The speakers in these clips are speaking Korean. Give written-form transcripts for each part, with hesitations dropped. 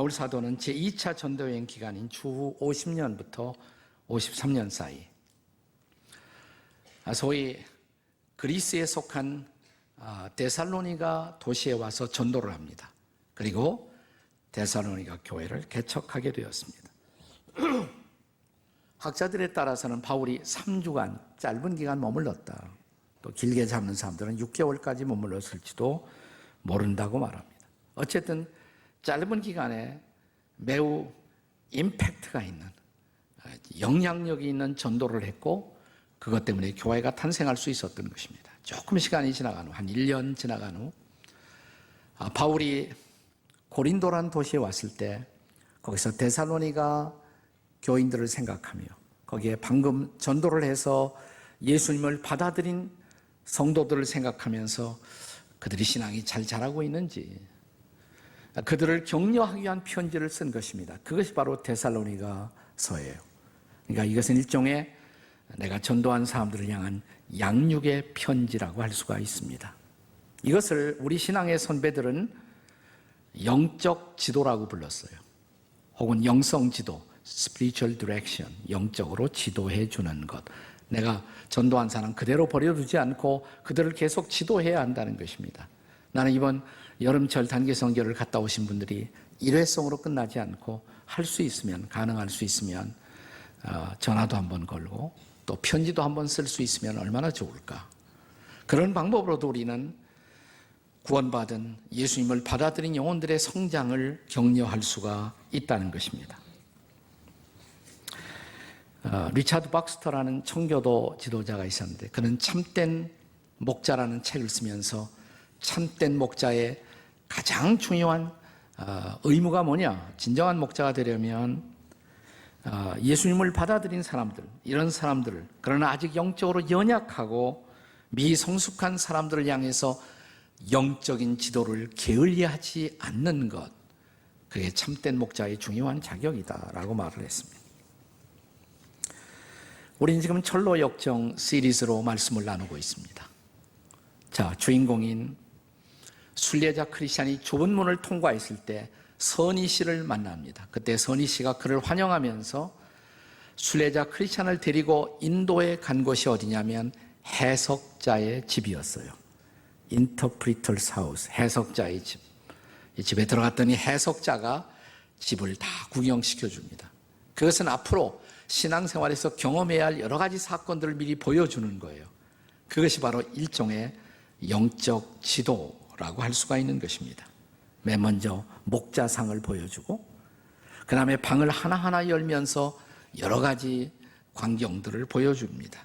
바울 사도는 제2차 전도여행 기간인 주후 50년부터 53년 사이 소위 그리스에 속한 데살로니가 도시에 와서 전도를 합니다. 그리고 데살로니가 교회를 개척하게 되었습니다. 학자들에 따라서는 바울이 3주간 짧은 기간 머물렀다, 또 길게 잡는 사람들은 6개월까지 머물렀을지도 모른다고 말합니다. 어쨌든 짧은 기간에 매우 임팩트가 있는, 영향력이 있는 전도를 했고 그것 때문에 교회가 탄생할 수 있었던 것입니다. 조금 시간이 지나간 후, 한 1년 지나간 후 바울이 고린도라는 도시에 왔을 때 거기서 데살로니가 교인들을 생각하며 거기에 방금 전도를 해서 예수님을 받아들인 성도들을 생각하면서 그들이 신앙이 잘 자라고 있는지 그들을 격려하기 위한 편지를 쓴 것입니다. 그것이 바로 데살로니가서예요. 그러니까 이것은 일종의 내가 전도한 사람들을 향한 양육의 편지라고 할 수가 있습니다. 이것을 우리 신앙의 선배들은 영적 지도라고 불렀어요. 혹은 영성 지도, spiritual direction, 영적으로 지도해 주는 것. 내가 전도한 사람 그대로 버려두지 않고 그들을 계속 지도해야 한다는 것입니다. 나는 이번 여름철 단기 선교를 갔다 오신 분들이 일회성으로 끝나지 않고 할 수 있으면, 가능할 수 있으면 전화도 한번 걸고 또 편지도 한번 쓸 수 있으면 얼마나 좋을까. 그런 방법으로도 우리는 구원받은 예수님을 받아들인 영혼들의 성장을 격려할 수가 있다는 것입니다. 리차드 박스터라는 청교도 지도자가 있었는데 그는 참된 목자라는 책을 쓰면서 참된 목자의 가장 중요한 의무가 뭐냐, 진정한 목자가 되려면 예수님을 받아들인 사람들, 이런 사람들을, 그러나 아직 영적으로 연약하고 미성숙한 사람들을 향해서 영적인 지도를 게을리하지 않는 것, 그게 참된 목자의 중요한 자격이다라고 말을 했습니다. 우리는 지금 철로 역정 시리즈로 말씀을 나누고 있습니다. 자, 주인공인 순례자 크리스찬이 좁은 문을 통과했을 때 선희 씨를 만납니다. 그때 선희 씨가 그를 환영하면서 순례자 크리스찬을 데리고 인도에 간 곳이 어디냐면 해석자의 집이었어요. Interpreter's house, 해석자의 집. 이 집에 들어갔더니 해석자가 집을 다 구경시켜 줍니다. 그것은 앞으로 신앙생활에서 경험해야 할 여러 가지 사건들을 미리 보여주는 거예요. 그것이 바로 일종의 영적 지도라고 할 수가 있는 것입니다. 맨 먼저 목자상을 보여주고 그 다음에 방을 하나하나 열면서 여러 가지 광경들을 보여줍니다.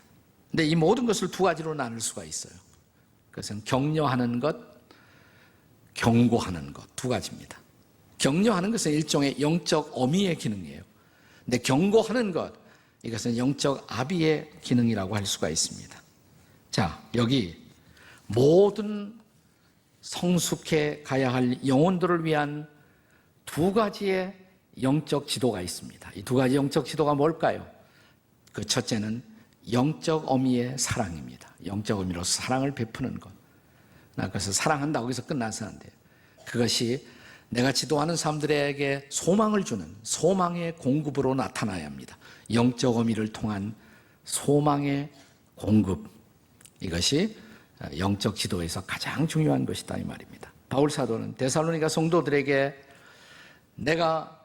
근데 이 모든 것을 두 가지로 나눌 수가 있어요. 그것은 격려하는 것, 경고하는 것, 두 가지입니다. 격려하는 것은 일종의 영적 어미의 기능이에요. 근데 경고하는 것, 이것은 영적 아비의 기능이라고 할 수가 있습니다. 자, 여기 모든 성숙해 가야 할 영혼들을 위한 두 가지의 영적 지도가 있습니다. 이 두 가지 영적 지도가 뭘까요? 그 첫째는 영적 어미의 사랑입니다. 영적 어미로서 사랑을 베푸는 것. 나 그래서 사랑한다고 해서 끝나서 안 돼요. 그것이 내가 지도하는 사람들에게 소망을 주는 소망의 공급으로 나타나야 합니다. 영적 어미를 통한 소망의 공급, 이것이 영적 지도에서 가장 중요한 것이다 이 말입니다. 바울 사도는 데살로니가 성도들에게 내가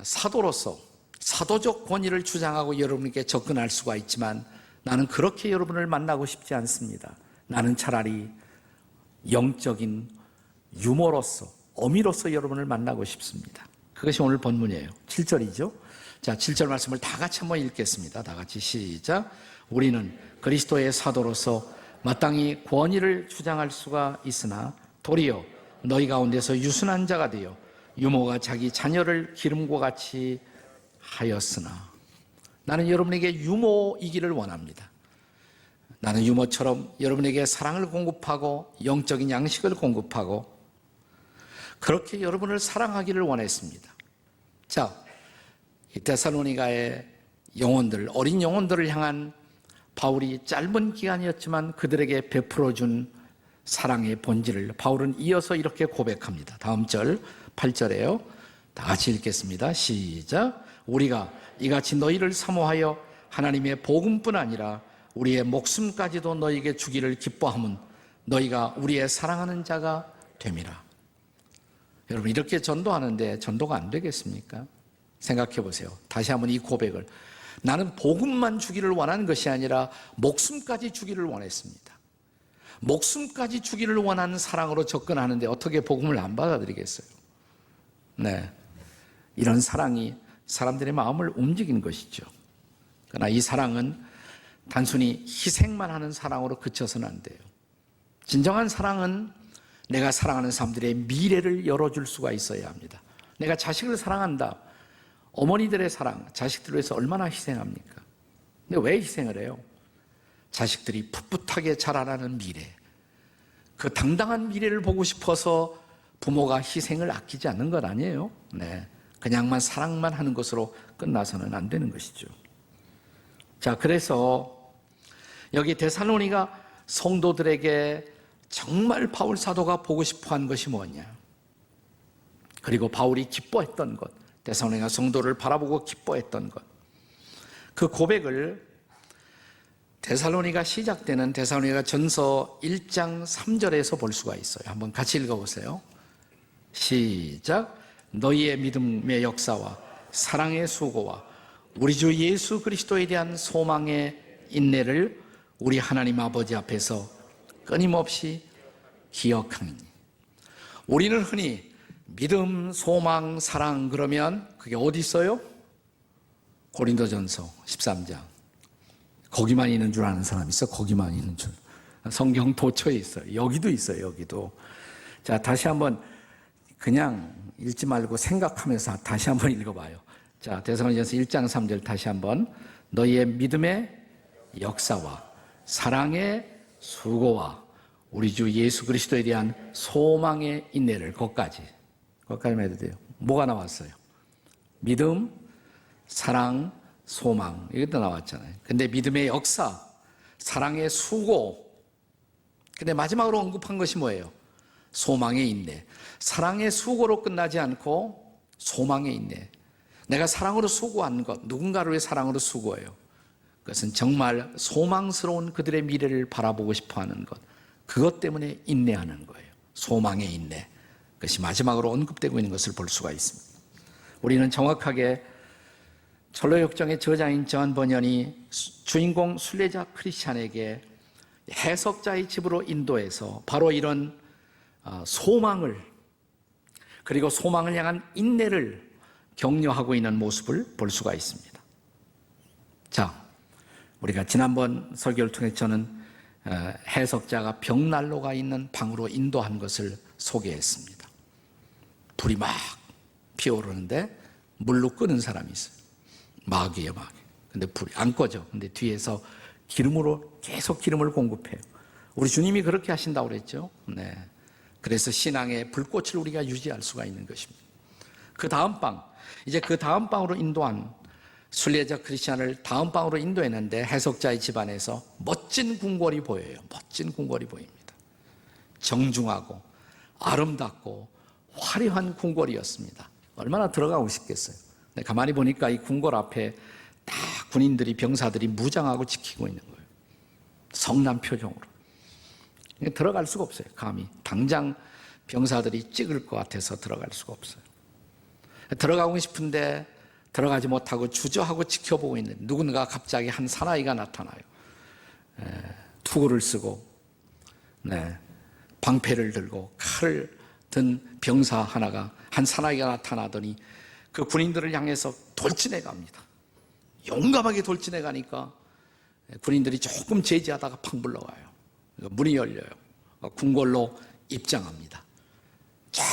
사도로서 사도적 권위를 주장하고 여러분께 접근할 수가 있지만 나는 그렇게 여러분을 만나고 싶지 않습니다. 나는 차라리 영적인 유머로서, 어미로서 여러분을 만나고 싶습니다. 그것이 오늘 본문이에요. 7절이죠. 자, 7절 말씀을 다 같이 한번 읽겠습니다. 다 같이 시작. 우리는 그리스도의 사도로서 마땅히 권위를 주장할 수가 있으나 도리어 너희 가운데서 유순한 자가 되어 유모가 자기 자녀를 기름과 같이 하였으나, 나는 여러분에게 유모이기를 원합니다. 나는 유모처럼 여러분에게 사랑을 공급하고 영적인 양식을 공급하고 그렇게 여러분을 사랑하기를 원했습니다. 자, 이 데살로니가의 영혼들, 어린 영혼들을 향한 바울이 짧은 기간이었지만 그들에게 베풀어준 사랑의 본질을 바울은 이어서 이렇게 고백합니다. 다음 절 8절에요. 다 같이 읽겠습니다. 시작. 우리가 이같이 너희를 사모하여 하나님의 복음뿐 아니라 우리의 목숨까지도 너희에게 주기를 기뻐함은 너희가 우리의 사랑하는 자가 됨이라. 여러분, 이렇게 전도하는데 전도가 안 되겠습니까? 생각해 보세요. 다시 한번 이 고백을. 나는 복음만 주기를 원하는 것이 아니라 목숨까지 주기를 원했습니다. 목숨까지 주기를 원하는 사랑으로 접근하는데 어떻게 복음을 안 받아들이겠어요? 네, 이런 사랑이 사람들의 마음을 움직이는 것이죠. 그러나 이 사랑은 단순히 희생만 하는 사랑으로 그쳐서는 안 돼요. 진정한 사랑은 내가 사랑하는 사람들의 미래를 열어줄 수가 있어야 합니다. 내가 자식을 사랑한다. 어머니들의 사랑, 자식들을 위해서 얼마나 희생합니까? 근데 왜 희생을 해요? 자식들이 풋풋하게 자라나는 미래, 그 당당한 미래를 보고 싶어서 부모가 희생을 아끼지 않는 것 아니에요? 네, 그냥만 사랑만 하는 것으로 끝나서는 안 되는 것이죠. 자, 그래서 여기 데살로니가 성도들에게 정말 바울 사도가 보고 싶어한 것이 뭐냐? 그리고 바울이 기뻐했던 것, 데살로니가 성도를 바라보고 기뻐했던 것, 그 고백을 데살로니가 시작되는 데살로니가 전서 1장 3절에서 볼 수가 있어요. 한번 같이 읽어보세요. 시작. 너희의 믿음의 역사와 사랑의 수고와 우리 주 예수 그리스도에 대한 소망의 인내를 우리 하나님 아버지 앞에서 끊임없이 기억하니. 우리는 흔히 믿음, 소망, 사랑 그러면 그게 어디 있어요? 고린도전서 13장. 거기만 있는 줄 아는 사람 있어? 거기만 있는 줄. 성경 도처에 있어요. 여기도 있어요. 여기도. 자, 다시 한번 그냥 읽지 말고 생각하면서 다시 한번 읽어봐요. 자, 데살로니가서 1장 3절 다시 한번. 너희의 믿음의 역사와 사랑의 수고와 우리 주 예수 그리스도에 대한 소망의 인내를 거기까지만 해도 돼요. 뭐가 나왔어요? 믿음, 사랑, 소망, 이것도 나왔잖아요. 근데 믿음의 역사, 사랑의 수고, 근데 마지막으로 언급한 것이 뭐예요? 소망의 인내. 사랑의 수고로 끝나지 않고 소망의 인내. 내가 사랑으로 수고한 것, 누군가를 위해 사랑으로 수고해요. 그것은 정말 소망스러운 그들의 미래를 바라보고 싶어하는 것, 그것 때문에 인내하는 거예요. 소망의 인내. 그것이 마지막으로 언급되고 있는 것을 볼 수가 있습니다. 우리는 정확하게 철로역정의 저자인 저한 번연이 주인공 순례자 크리스찬에게 해석자의 집으로 인도해서 바로 이런 소망을, 그리고 소망을 향한 인내를 격려하고 있는 모습을 볼 수가 있습니다. 자, 우리가 지난번 설교를 통해 저는 해석자가 벽난로가 있는 방으로 인도한 것을 소개했습니다. 불이 막 피어오르는데 물로 끄는 사람이 있어요. 마귀예요, 마귀. 근데 불이 안 꺼져. 근데 뒤에서 기름으로 계속 기름을 공급해요. 우리 주님이 그렇게 하신다고 그랬죠. 네. 그래서 신앙의 불꽃을 우리가 유지할 수가 있는 것입니다. 그 다음 방, 이제 그 다음 방으로 인도한 순례자 크리스찬을 다음 방으로 인도했는데 해석자의 집안에서 멋진 궁궐이 보여요. 멋진 궁궐이 보입니다. 정중하고 아름답고 화려한 궁궐이었습니다. 얼마나 들어가고 싶겠어요. 근데 가만히 보니까 이 궁궐 앞에 다 군인들이, 병사들이 무장하고 지키고 있는 거예요. 성난 표정으로. 들어갈 수가 없어요. 감히 당장 병사들이 찍을 것 같아서 들어갈 수가 없어요. 들어가고 싶은데 들어가지 못하고 주저하고 지켜보고 있는 누군가 갑자기 한 사나이가 나타나요. 투구를 쓰고 방패를 들고 칼을 든 병사 하나가, 한 사나이가 나타나더니 그 군인들을 향해서 돌진해 갑니다. 용감하게 돌진해 가니까 군인들이 조금 제지하다가 팍 물러가요. 문이 열려요. 궁궐로 입장합니다. 쫙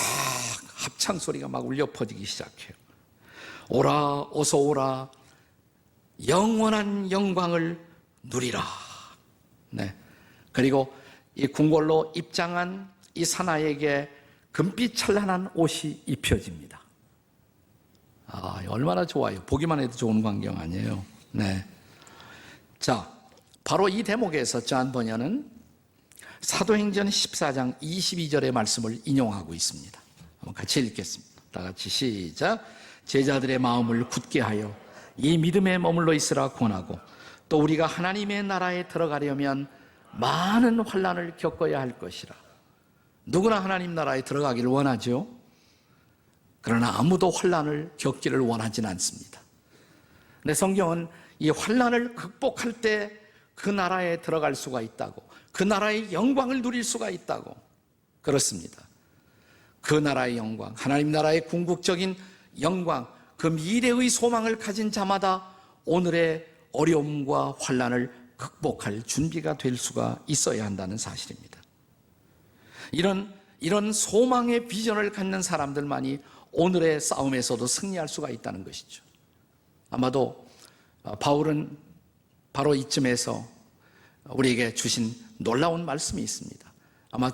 합창 소리가 막 울려 퍼지기 시작해요. 오라, 어서 오라, 영원한 영광을 누리라. 네. 그리고 이 궁궐로 입장한 이 사나이에게 금빛 찬란한 옷이 입혀집니다. 아, 얼마나 좋아요. 보기만 해도 좋은 광경 아니에요. 네. 자, 바로 이 대목에서 저한 번연은 사도행전 14장 22절의 말씀을 인용하고 있습니다. 한번 같이 읽겠습니다. 다 같이 시작. 제자들의 마음을 굳게 하여 이 믿음에 머물러 있으라 권하고, 또 우리가 하나님의 나라에 들어가려면 많은 환난을 겪어야 할 것이라. 누구나 하나님 나라에 들어가기를 원하죠. 그러나 아무도 환난을 겪기를 원하지는 않습니다. 근데 성경은 이 환난을 극복할 때 그 나라에 들어갈 수가 있다고, 그 나라의 영광을 누릴 수가 있다고. 그렇습니다. 그 나라의 영광, 하나님 나라의 궁극적인 영광, 그 미래의 소망을 가진 자마다 오늘의 어려움과 환난을 극복할 준비가 될 수가 있어야 한다는 사실입니다. 이런 소망의 비전을 갖는 사람들만이 오늘의 싸움에서도 승리할 수가 있다는 것이죠. 아마도 바울은 바로 이쯤에서 우리에게 주신 놀라운 말씀이 있습니다. 아마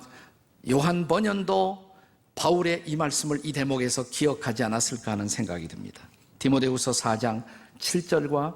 요한 번연도 바울의 이 말씀을 이 대목에서 기억하지 않았을까 하는 생각이 듭니다. 디모데후서 4장 7절과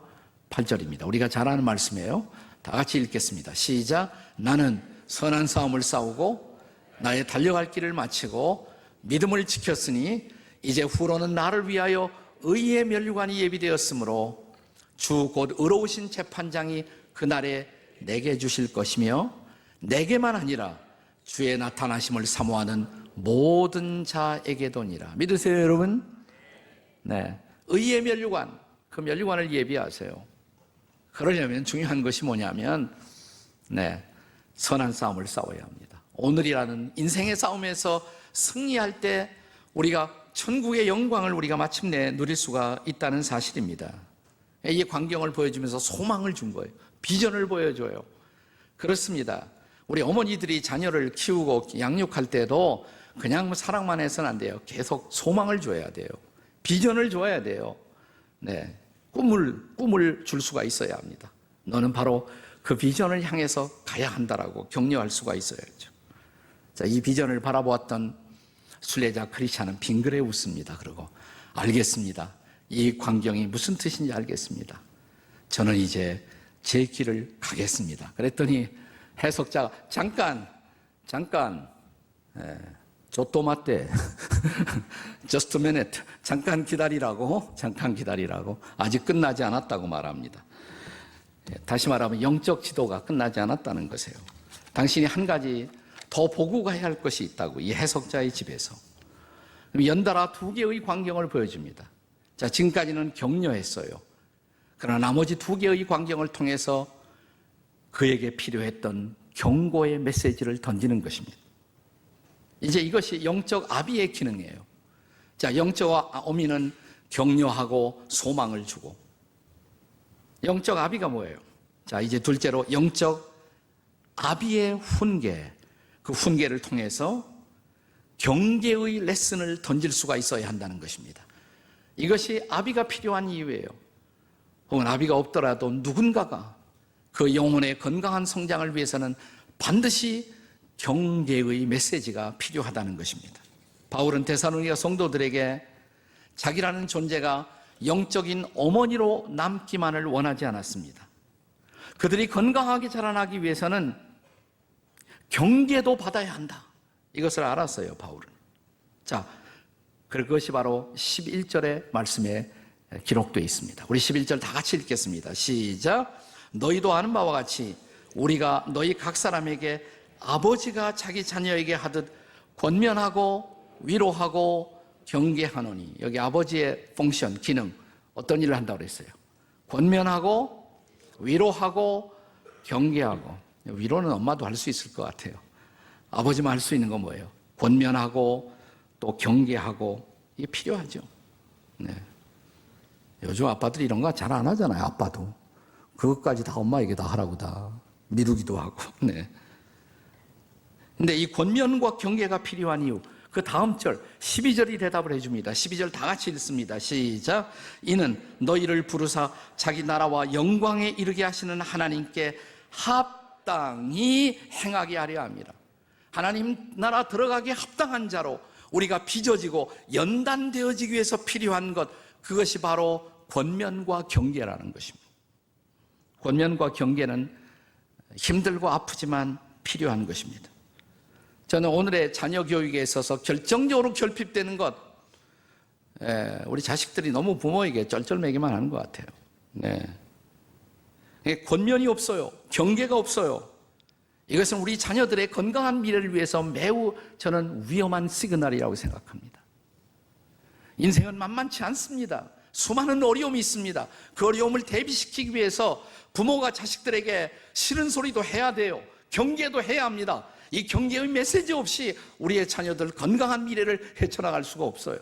8절입니다. 우리가 잘 아는 말씀이에요. 다 같이 읽겠습니다. 시작. 나는 선한 싸움을 싸우고 나의 달려갈 길을 마치고 믿음을 지켰으니 이제 후로는 나를 위하여 의의 면류관이 예비되었으므로 주 곧 의로우신 재판장이 그날에 내게 주실 것이며 내게만 아니라 주의 나타나심을 사모하는 모든 자에게도니라. 믿으세요, 여러분? 네, 의의 면류관, 그 면류관을 예비하세요. 그러려면 중요한 것이 뭐냐면 선한 싸움을 싸워야 합니다. 오늘이라는 인생의 싸움에서 승리할 때 우리가 천국의 영광을 우리가 마침내 누릴 수가 있다는 사실입니다. 이 광경을 보여주면서 소망을 준 거예요. 비전을 보여줘요. 그렇습니다. 우리 어머니들이 자녀를 키우고 양육할 때도 그냥 사랑만 해서는 안 돼요. 계속 소망을 줘야 돼요. 비전을 줘야 돼요. 꿈을 줄 수가 있어야 합니다. 너는 바로 그 비전을 향해서 가야 한다라고 격려할 수가 있어야죠. 자, 이 비전을 바라보았던 순례자 크리스찬은 빙그레 웃습니다. 그러고 알겠습니다. 이 광경이 무슨 뜻인지 알겠습니다. 저는 이제 제 길을 가겠습니다. 그랬더니 해석자가 잠깐 조또마떼 just a minute, 잠깐 기다리라고 아직 끝나지 않았다고 말합니다. 다시 말하면 영적 지도가 끝나지 않았다는 것이에요. 당신이 한 가지 더 보고 가야 할 것이 있다고, 이 해석자의 집에서. 연달아 두 개의 광경을 보여줍니다. 자, 지금까지는 격려했어요. 그러나 나머지 두 개의 광경을 통해서 그에게 필요했던 경고의 메시지를 던지는 것입니다. 이제 이것이 영적 아비의 기능이에요. 자, 영적 어미는 격려하고 소망을 주고, 영적 아비가 뭐예요? 자, 이제 둘째로 영적 아비의 훈계, 그 훈계를 통해서 경계의 레슨을 던질 수가 있어야 한다는 것입니다. 이것이 아비가 필요한 이유예요. 혹은 아비가 없더라도 누군가가 그 영혼의 건강한 성장을 위해서는 반드시 경계의 메시지가 필요하다는 것입니다. 바울은 데살로니가 성도들에게 자기라는 존재가 영적인 어머니로 남기만을 원하지 않았습니다. 그들이 건강하게 자라나기 위해서는 경계도 받아야 한다. 이것을 알았어요, 바울은. 자, 그것이 바로 11절의 말씀에 기록되어 있습니다. 우리 11절 다 같이 읽겠습니다. 시작. 너희도 아는 바와 같이 우리가 너희 각 사람에게 아버지가 자기 자녀에게 하듯 권면하고 위로하고 경계하노니. 여기 아버지의 펑션, 기능, 어떤 일을 한다고 그랬어요? 권면하고 위로하고 경계하고. 위로는 엄마도 할 수 있을 것 같아요. 아버지만 할 수 있는 건 뭐예요? 권면하고 또 경계하고. 이게 필요하죠. 요즘 아빠들이 이런 거 잘 안 하잖아요. 아빠도 그것까지 다 엄마에게 다 하라고 다 미루기도 하고. 근데 이 권면과 경계가 필요한 이유, 그 다음 절 12절이 대답을 해줍니다. 12절 다 같이 읽습니다. 시작. 이는 너희를 부르사 자기 나라와 영광에 이르게 하시는 하나님께 합당히 행하게 하려 합니다. 하나님 나라 들어가기에 합당한 자로 우리가 빚어지고 연단되어지기 위해서 필요한 것, 그것이 바로 권면과 경계라는 것입니다. 권면과 경계는 힘들고 아프지만 필요한 것입니다. 저는 오늘의 자녀 교육에 있어서 결정적으로 결핍되는 것, 우리 자식들이 너무 부모에게 쩔쩔매기만 하는 것 같아요. 네. 권면이 없어요. 경계가 없어요. 이것은 우리 자녀들의 건강한 미래를 위해서 매우 저는 위험한 시그널이라고 생각합니다. 인생은 만만치 않습니다. 수많은 어려움이 있습니다. 그 어려움을 대비시키기 위해서 부모가 자식들에게 싫은 소리도 해야 돼요. 경계도 해야 합니다. 이 경계의 메시지 없이 우리의 자녀들 건강한 미래를 헤쳐나갈 수가 없어요.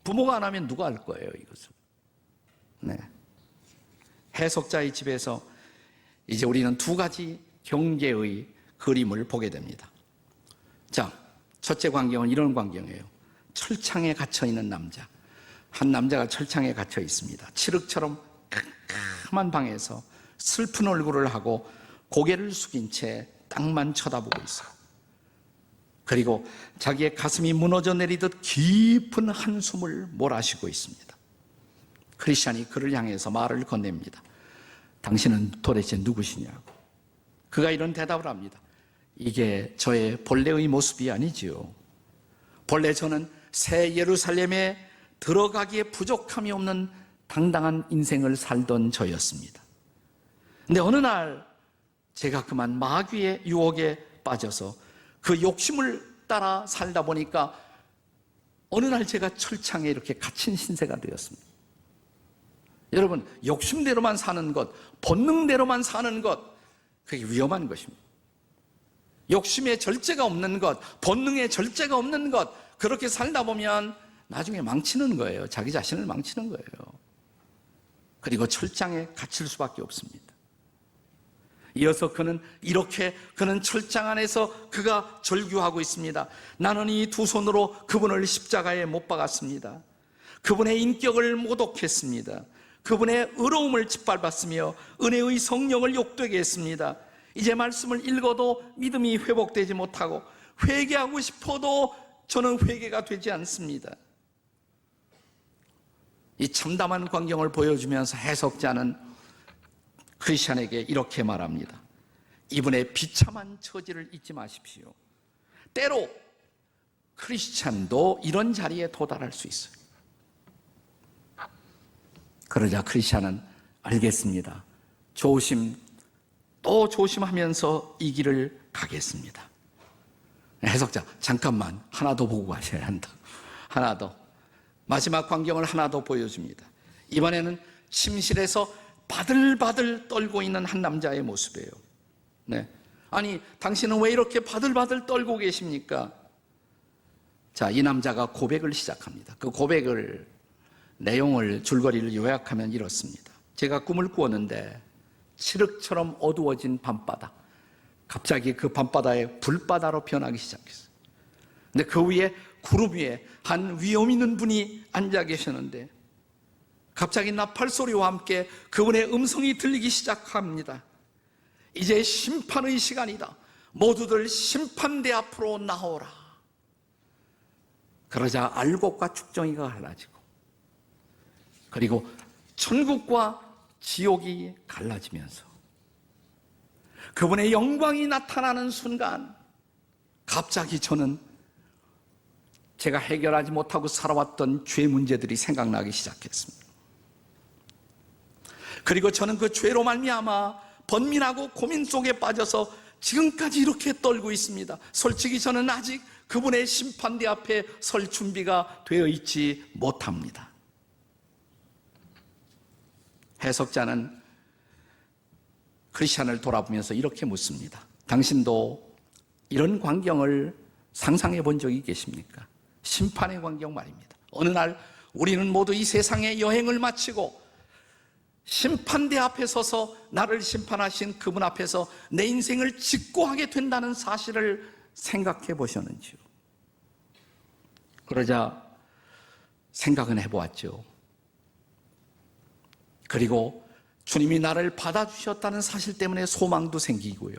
부모가 안 하면 누가 할 거예요, 이것을. 네. 해석자의 집에서 이제 우리는 두 가지 경계의 그림을 보게 됩니다. 자, 첫째 광경은 이런 광경이에요. 철창에 갇혀 있는 남자. 한 남자가 철창에 갇혀 있습니다. 칠흑처럼 캄캄한 방에서 슬픈 얼굴을 하고 고개를 숙인 채 땅만 쳐다보고 있어요. 그리고 자기의 가슴이 무너져 내리듯 깊은 한숨을 몰아쉬고 있습니다. 크리스찬이 그를 향해서 말을 건넵니다. 당신은 도대체 누구시냐고. 그가 이런 대답을 합니다. 이게 저의 본래의 모습이 아니지요. 본래 저는 새 예루살렘에 들어가기에 부족함이 없는 당당한 인생을 살던 저였습니다. 근데 어느 날 제가 그만 마귀의 유혹에 빠져서 그 욕심을 따라 살다 보니까 어느 날 제가 철창에 이렇게 갇힌 신세가 되었습니다. 여러분, 욕심대로만 사는 것, 본능대로만 사는 것, 그게 위험한 것입니다. 욕심의 절제가 없는 것, 본능의 절제가 없는 것, 그렇게 살다 보면 나중에 망치는 거예요. 자기 자신을 망치는 거예요. 그리고 철장에 갇힐 수밖에 없습니다. 이어서 그는 철장 안에서 그가 절규하고 있습니다. 나는 이 두 손으로 그분을 십자가에 못 박았습니다. 그분의 인격을 모독했습니다. 그분의 의로움을 짓밟았으며 은혜의 성령을 욕되게 했습니다. 이제 말씀을 읽어도 믿음이 회복되지 못하고 회개하고 싶어도 저는 회개가 되지 않습니다. 이 참담한 광경을 보여주면서 해석자는 크리스찬에게 이렇게 말합니다. 이분의 비참한 처지를 잊지 마십시오. 때로 크리스찬도 이런 자리에 도달할 수 있어요. 그러자 크리스찬은 알겠습니다. 또 조심하면서 이 길을 가겠습니다. 해석자, 잠깐만 하나 더 보고 가셔야 한다. 하나 더. 마지막 광경을 하나 더 보여줍니다. 이번에는 침실에서 바들바들 떨고 있는 한 남자의 모습이에요. 네. 아니, 당신은 왜 이렇게 바들바들 떨고 계십니까? 자, 이 남자가 고백을 시작합니다. 그 고백을 내용을 줄거리를 요약하면 이렇습니다. 제가 꿈을 꾸었는데 칠흑처럼 어두워진 밤바다, 갑자기 그 밤바다에 불바다로 변하기 시작했어요. 근데 그 위에 구름 위에 한 위험 있는 분이 앉아 계셨는데 갑자기 나팔 소리와 함께 그분의 음성이 들리기 시작합니다. 이제 심판의 시간이다. 모두들 심판대 앞으로 나오라. 그러자 알곡과 축정이가 갈라지고 그리고 천국과 지옥이 갈라지면서 그분의 영광이 나타나는 순간 갑자기 저는 제가 해결하지 못하고 살아왔던 죄 문제들이 생각나기 시작했습니다. 그리고 저는 그 죄로 말미암아 번민하고 고민 속에 빠져서 지금까지 이렇게 떨고 있습니다. 솔직히 저는 아직 그분의 심판대 앞에 설 준비가 되어 있지 못합니다. 해석자는 크리스찬을 돌아보면서 이렇게 묻습니다. 당신도 이런 광경을 상상해 본 적이 계십니까? 심판의 광경 말입니다. 어느 날 우리는 모두 이 세상의 여행을 마치고 심판대 앞에 서서 나를 심판하신 그분 앞에서 내 인생을 직고하게 된다는 사실을 생각해 보셨는지요? 그러자 생각은 해보았죠. 그리고 주님이 나를 받아주셨다는 사실 때문에 소망도 생기고요.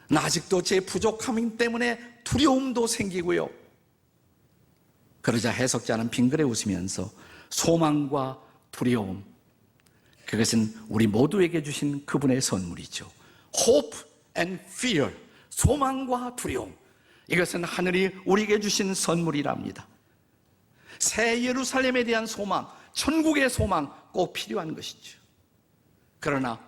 나 아직도 제 부족함 때문에 두려움도 생기고요. 그러자 해석자는 빙그레 웃으면서 소망과 두려움, 그것은 우리 모두에게 주신 그분의 선물이죠. Hope and fear, 소망과 두려움, 이것은 하늘이 우리에게 주신 선물이랍니다. 새 예루살렘에 대한 소망, 천국의 소망 꼭 필요한 것이죠. 그러나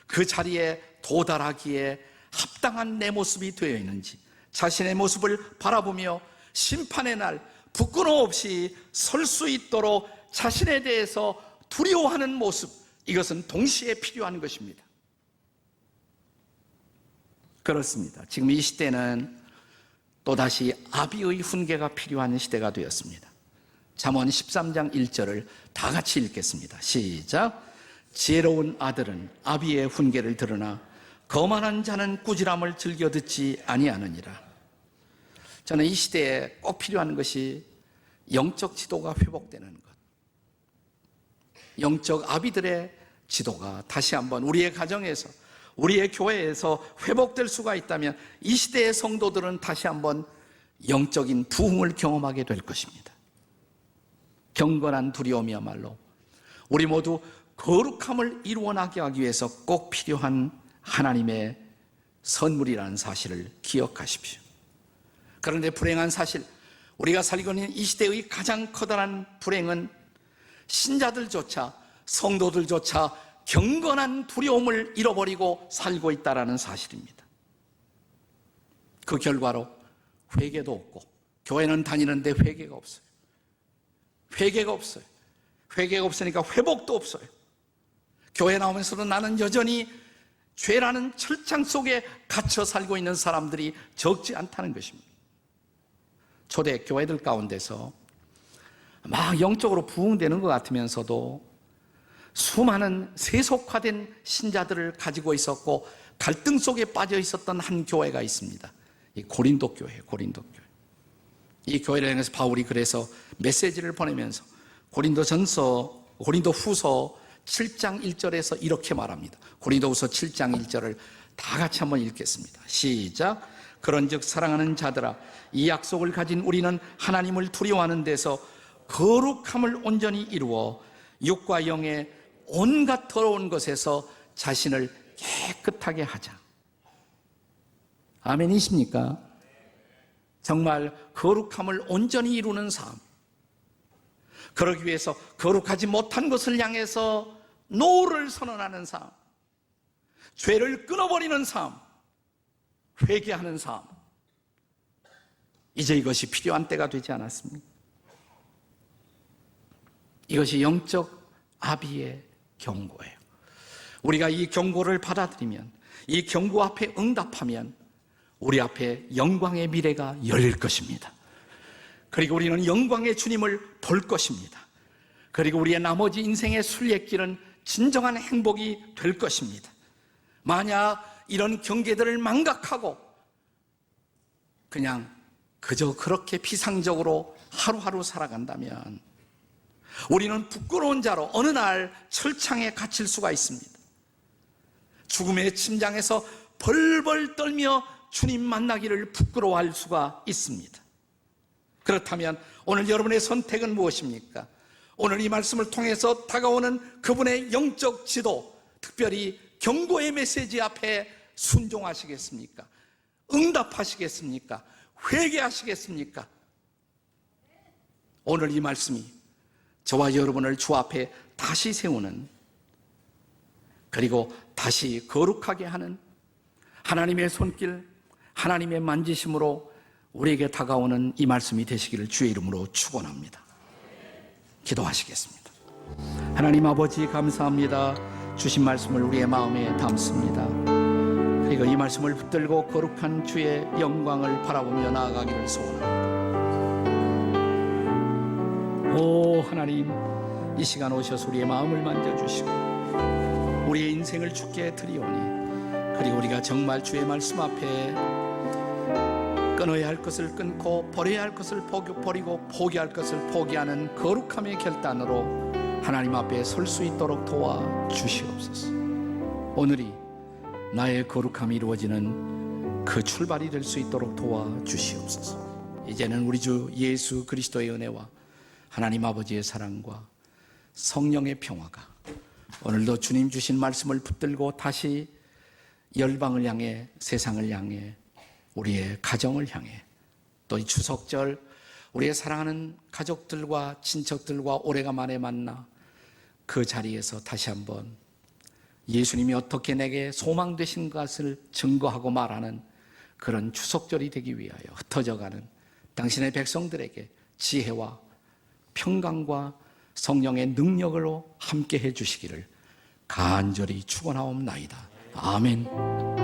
그 자리에 도달하기에 합당한 내 모습이 되어 있는지, 자신의 모습을 바라보며 심판의 날 부끄러움 없이 설 수 있도록 자신에 대해서 두려워하는 모습, 이것은 동시에 필요한 것입니다. 그렇습니다. 지금 이 시대는 또다시 아비의 훈계가 필요한 시대가 되었습니다. 잠언 13장 1절을 다 같이 읽겠습니다. 시작. 지혜로운 아들은 아비의 훈계를 들으나 거만한 자는 꾸지람을 즐겨 듣지 아니하느니라. 저는 이 시대에 꼭 필요한 것이 영적 지도가 회복되는 것, 영적 아비들의 지도가 다시 한번 우리의 가정에서, 우리의 교회에서 회복될 수가 있다면 이 시대의 성도들은 다시 한번 영적인 부흥을 경험하게 될 것입니다. 경건한 두려움이야말로 우리 모두 거룩함을 이루어나게 하기 위해서 꼭 필요한 하나님의 선물이라는 사실을 기억하십시오. 그런데 불행한 사실, 우리가 살고 있는 이 시대의 가장 커다란 불행은 신자들조차, 성도들조차 경건한 두려움을 잃어버리고 살고 있다는 사실입니다. 그 결과로 회개도 없고, 교회는 다니는데 회개가 없어요. 회개가 없어요. 회개가 없으니까 회복도 없어요. 교회 나오면서도 나는 여전히 죄라는 철창 속에 갇혀 살고 있는 사람들이 적지 않다는 것입니다. 초대 교회들 가운데서 막 영적으로 부흥되는 것 같으면서도 수많은 세속화된 신자들을 가지고 있었고 갈등 속에 빠져 있었던 한 교회가 있습니다. 이 고린도 교회예요. 고린도 교회. 이 교회를 향해서 바울이 그래서 메시지를 보내면서 고린도 후서 7장 1절에서 이렇게 말합니다. 고린도 후서 7장 1절을 다 같이 한번 읽겠습니다. 시작. 그런즉 사랑하는 자들아, 이 약속을 가진 우리는 하나님을 두려워하는 데서 거룩함을 온전히 이루어 육과 영의 온갖 더러운 것에서 자신을 깨끗하게 하자. 아멘이십니까? 정말 거룩함을 온전히 이루는 삶, 그러기 위해서 거룩하지 못한 것을 향해서 노를 선언하는 삶, 죄를 끊어버리는 삶, 회개하는 삶, 이제 이것이 필요한 때가 되지 않았습니까? 이것이 영적 아비의 경고예요. 우리가 이 경고를 받아들이면, 이 경고 앞에 응답하면 우리 앞에 영광의 미래가 열릴 것입니다. 그리고 우리는 영광의 주님을 볼 것입니다. 그리고 우리의 나머지 인생의 순례길은 진정한 행복이 될 것입니다. 만약 이런 경계들을 망각하고 그냥 그저 그렇게 피상적으로 하루하루 살아간다면 우리는 부끄러운 자로 어느 날 철창에 갇힐 수가 있습니다. 죽음의 침장에서 벌벌 떨며 주님 만나기를 부끄러워할 수가 있습니다. 그렇다면 오늘 여러분의 선택은 무엇입니까? 오늘 이 말씀을 통해서 다가오는 그분의 영적 지도, 특별히 경고의 메시지 앞에 순종하시겠습니까? 응답하시겠습니까? 회개하시겠습니까? 오늘 이 말씀이 저와 여러분을 주 앞에 다시 세우는, 그리고 다시 거룩하게 하는 하나님의 손길, 하나님의 만지심으로 우리에게 다가오는 이 말씀이 되시기를 주의 이름으로 축원합니다. 기도하시겠습니다. 하나님 아버지, 감사합니다. 주신 말씀을 우리의 마음에 담습니다. 그리고 이 말씀을 붙들고 거룩한 주의 영광을 바라보며 나아가기를 소원합니다. 오 하나님, 이 시간 오셔서 우리의 마음을 만져주시고 우리의 인생을 주께 드리오니, 그리고 우리가 정말 주의 말씀 앞에 끊어야 할 것을 끊고 버려야 할 것을 버리고 포기할 것을 포기하는 거룩함의 결단으로 하나님 앞에 설 수 있도록 도와주시옵소서. 오늘이 나의 거룩함이 이루어지는 그 출발이 될 수 있도록 도와주시옵소서. 이제는 우리 주 예수 그리스도의 은혜와 하나님 아버지의 사랑과 성령의 평화가 오늘도 주님 주신 말씀을 붙들고 다시 열방을 향해, 세상을 향해, 우리의 가정을 향해, 또 이 추석절 우리의 사랑하는 가족들과 친척들과 오래간만에 만나 그 자리에서 다시 한번 예수님이 어떻게 내게 소망 되신 것을 증거하고 말하는 그런 추석절이 되기 위하여 흩어져가는 당신의 백성들에게 지혜와 평강과 성령의 능력으로 함께 해주시기를 간절히 축원하옵나이다. 아멘.